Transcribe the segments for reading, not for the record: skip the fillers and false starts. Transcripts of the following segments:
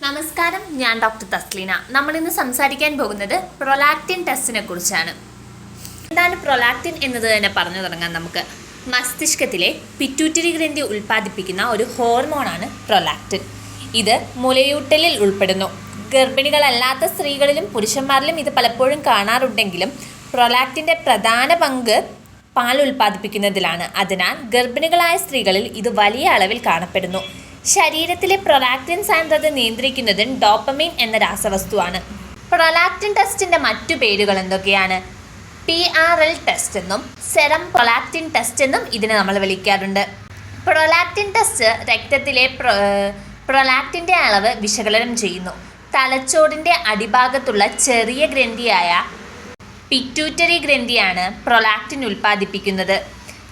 നമസ്കാരം, ഞാൻ ഡോക്ടർ തസ്ലീന. നമ്മളിന്ന് സംസാരിക്കാൻ പോകുന്നത് പ്രൊലാക്റ്റിൻ ടെസ്റ്റിനെ കുറിച്ചാണ്. എന്താണ് പ്രൊലാക്റ്റിൻ എന്നത് തന്നെ പറഞ്ഞു തുടങ്ങാം നമുക്ക്. മസ്തിഷ്കത്തിലെ പിറ്റ്യൂട്ടറി ഗ്രന്ഥി ഉൽപ്പാദിപ്പിക്കുന്ന ഒരു ഹോർമോണാണ് പ്രൊലാക്റ്റിൻ. ഇത് മുലയൂട്ടലിൽ ഉൾപ്പെടുന്നു. ഗർഭിണികളല്ലാത്ത സ്ത്രീകളിലും പുരുഷന്മാരിലും ഇത് പലപ്പോഴും കാണാറുണ്ടെങ്കിലും പ്രൊലാക്റ്റിൻ്റെ പ്രധാന പങ്ക് പാൽ ഉൽപ്പാദിപ്പിക്കുന്നതിലാണ്. അതിനാൽ ഗർഭിണികളായ സ്ത്രീകളിൽ ഇത് വലിയ അളവിൽ കാണപ്പെടുന്നു. ശരീരത്തിലെ പ്രൊലാക്റ്റിൻ സാന്ദ്രത നിയന്ത്രിക്കുന്നത് ഡോപ്പമൈൻ എന്ന രാസവസ്തുവാണ്. പ്രൊലാക്റ്റിൻ ടെസ്റ്റിൻ്റെ മറ്റു പേരുകൾ എന്തൊക്കെയാണ്? PRL ടെസ്റ്റ് എന്നും സെറം പ്രൊലാക്റ്റിൻ ടെസ്റ്റ് എന്നും ഇതിനെ നമ്മൾ വിളിക്കാറുണ്ട്. പ്രൊലാക്റ്റിൻ ടെസ്റ്റ് രക്തത്തിലെ പ്രൊലാക്റ്റിൻ്റെ അളവ് വിശകലനം ചെയ്യുന്നു. തലച്ചോറിൻ്റെ അടിഭാഗത്തുള്ള ചെറിയ ഗ്രന്ഥിയായ പിറ്റ്യൂട്ടറി ഗ്രന്ഥിയാണ് പ്രൊലാക്റ്റിൻ ഉൽപ്പാദിപ്പിക്കുന്നത്.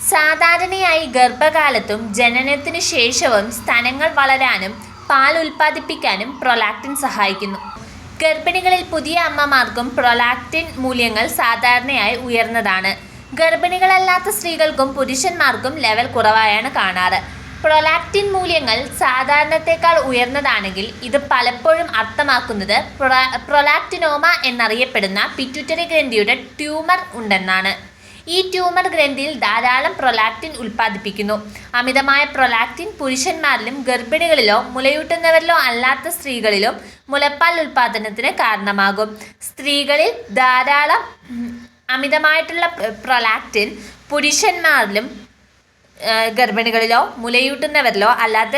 സാധാരണയായി ഗർഭകാലത്തും ജനനത്തിനു ശേഷവും സ്തനങ്ങൾ വളരാനും പാൽ ഉൽപ്പാദിപ്പിക്കാനും പ്രൊലാക്റ്റിൻ സഹായിക്കുന്നു. ഗർഭിണികളിൽ പുതിയ അമ്മമാർക്കും പ്രൊലാക്റ്റിൻ മൂല്യങ്ങൾ സാധാരണയായി ഉയർന്നതാണ്. ഗർഭിണികളല്ലാത്ത സ്ത്രീകൾക്കും പുരുഷന്മാർക്കും ലെവൽ കുറവായാണ് കാണാറ്. പ്രൊലാക്റ്റിൻ മൂല്യങ്ങൾ സാധാരണത്തേക്കാൾ ഉയർന്നതാണെങ്കിൽ ഇത് പലപ്പോഴും അർത്ഥമാക്കുന്നത് പ്രൊലാക്റ്റിനോമ എന്നറിയപ്പെടുന്ന പിറ്റ്യൂട്ടറി ഗ്രന്ഥിയുടെ ട്യൂമർ ഉണ്ടെന്നാണ്. ഈ ട്യൂമർ ഗ്രന്ഥിയിൽ ധാരാളം പ്രൊലാക്റ്റിൻ ഉൽപ്പാദിപ്പിക്കുന്നു. അമിതമായ പ്രൊലാക്റ്റിൻ പുരുഷന്മാരിലും ഗർഭിണികളിലോ മുലയൂട്ടുന്നവരിലോ അല്ലാത്ത സ്ത്രീകളിലും മുലപ്പാൽ ഉൽപ്പാദനത്തിന് കാരണമാകും. സ്ത്രീകളിൽ ധാരാളം അമിതമായിട്ടുള്ള പ്രൊലാക്റ്റിൻ പുരുഷന്മാരിലും ഗർഭിണികളിലോ മുലയൂട്ടുന്നവരിലോ അല്ലാത്ത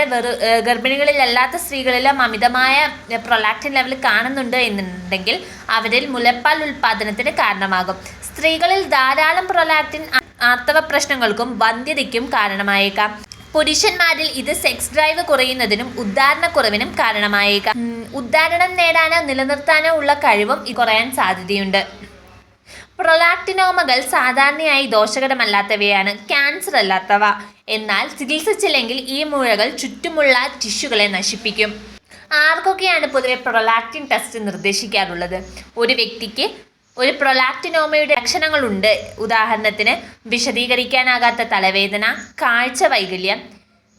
ഗർഭിണികളിലല്ലാത്ത സ്ത്രീകളിലും അമിതമായ പ്രൊലാക്റ്റിൻ ലെവൽ കാണുന്നുണ്ട് എന്നുണ്ടെങ്കിൽ അവരിൽ മുലപ്പാൽ ഉൽപ്പാദനത്തിന് കാരണമാകും. സ്ത്രീകളിൽ ധാരാളം പ്രൊലാക്റ്റിൻ ആർത്തവ പ്രശ്നങ്ങൾക്കും വന്ധ്യതയ്ക്കും കാരണമായേക്കാം. പുരുഷന്മാരിൽ ഇത് സെക്സ് ഡ്രൈവ് കുറയുന്നതിനും ഉദ്ധാരണക്കുറവിനും കാരണമായേക്കാം. ഉദ്ധാരണം നേടാനോ നിലനിർത്താനോ ഉള്ള കഴിവും കുറയാൻ സാധ്യതയുണ്ട്. പ്രൊലാക്റ്റിനോമകൾ സാധാരണയായി ദോഷകരമല്ലാത്തവയാണ്, ക്യാൻസർ അല്ലാത്തവ. എന്നാൽ ചികിത്സിച്ചില്ലെങ്കിൽ ഈ മുഴകൾ ചുറ്റുമുള്ള ടിഷ്യൂകളെ നശിപ്പിക്കും. ആർക്കൊക്കെയാണ് പൊതുവെ പ്രൊലാക്റ്റിൻ ടെസ്റ്റ് നിർദ്ദേശിക്കാറുള്ളത്? ഒരു വ്യക്തിക്ക് ഒരു പ്രൊലാക്റ്റിനോമയുടെ ലക്ഷണങ്ങളുണ്ട്. ഉദാഹരണത്തിന് വിശദീകരിക്കാനാകാത്ത തലവേദന, കാഴ്ച വൈകല്യം,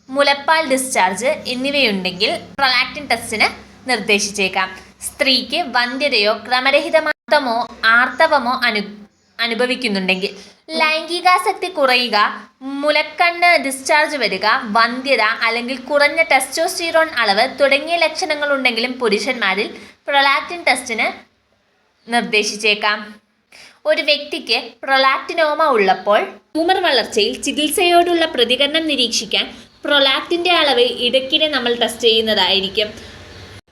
മുലപ്പാൽ ഡിസ്ചാർജ് എന്നിവയുണ്ടെങ്കിൽ പ്രൊലാക്റ്റിൻ ടെസ്റ്റിന് നിർദ്ദേശിച്ചേക്കാം. സ്ത്രീക്ക് വന്ധ്യതയോ ക്രമരഹിതമോ ആർത്തവമോ അനുഭവിക്കുന്നുണ്ടെങ്കിൽ, ലൈംഗികാസക്തി കുറയുക, മുലക്കണ്ണ് ഡിസ്ചാർജ് വരിക, വന്ധ്യത അല്ലെങ്കിൽ കുറഞ്ഞ ടെസ്റ്റോസ്റ്റിറോൺ അളവ് തുടങ്ങിയ ലക്ഷണങ്ങളുണ്ടെങ്കിലും പുരുഷന്മാരിൽ പ്രൊലാക്റ്റിൻ ടെസ്റ്റിന് നിർദ്ദേശിച്ചേക്കാം. ഒരു വ്യക്തിക്ക് പ്രൊലാക്റ്റിനോമ ഉള്ളപ്പോൾ ട്യൂമർ വളർച്ചയിൽ ചികിത്സയോടുള്ള പ്രതികരണം നിരീക്ഷിക്കാൻ പ്രൊലാക്റ്റിൻ്റെ അളവ് ഇടയ്ക്കിടെ നമ്മൾ ടെസ്റ്റ് ചെയ്യുന്നതായിരിക്കും.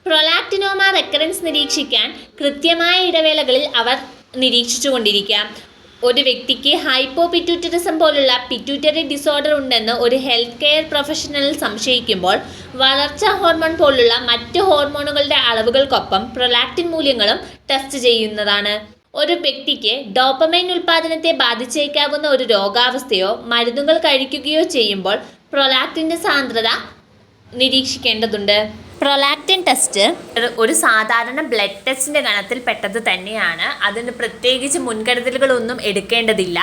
പ്രൊലാക്റ്റിനോമ റെക്കറൻസ് നിരീക്ഷിക്കാൻ കൃത്യമായ ഇടവേളകളിൽ അവർ നിരീക്ഷിച്ചുകൊണ്ടിരിക്കാം. ഒരു വ്യക്തിക്ക് ഹൈപ്പോപിറ്റ്യൂട്ടറിസം പോലുള്ള പിറ്റ്യൂട്ടറി ഡിസോർഡർ ഉണ്ടെന്ന് ഒരു ഹെൽത്ത് കെയർ പ്രൊഫഷണൽ സംശയിക്കുമ്പോൾ വളർച്ചാ ഹോർമോൺ പോലുള്ള മറ്റ് ഹോർമോണുകളുടെ അളവുകൾക്കൊപ്പം പ്രൊലാക്റ്റിൻ മൂല്യങ്ങളും ടെസ്റ്റ് ചെയ്യുന്നതാണ്. ഒരു വ്യക്തിക്ക് ഡോപ്പമൈൻ ഉൽപ്പാദനത്തെ ബാധിച്ചേക്കാവുന്ന ഒരു രോഗാവസ്ഥയോ മരുന്നുകൾ കഴിക്കുകയോ ചെയ്യുമ്പോൾ പ്രൊലാക്റ്റിൻ്റെ സാന്ദ്രത നിരീക്ഷിക്കേണ്ടതുണ്ട്. പ്രൊലാക്റ്റിൻ ടെസ്റ്റ് ഒരു സാധാരണ ബ്ലഡ് ടെസ്റ്റിൻ്റെ ഗണത്തിൽ പെട്ടത് തന്നെയാണ്. അതിന് പ്രത്യേകിച്ച് മുൻകരുതലുകളൊന്നും എടുക്കേണ്ടതില്ല.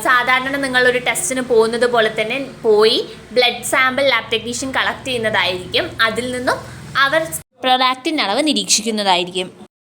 സാധാരണ നിങ്ങളൊരു ടെസ്റ്റിന് പോകുന്നത് പോലെ തന്നെ പോയി blood sample lab technician collect ചെയ്യുന്നതായിരിക്കും. അതിൽ നിന്നും അവർ പ്രൊലാക്റ്റിൻ അളവ് നിരീക്ഷിക്കുന്നതായിരിക്കും.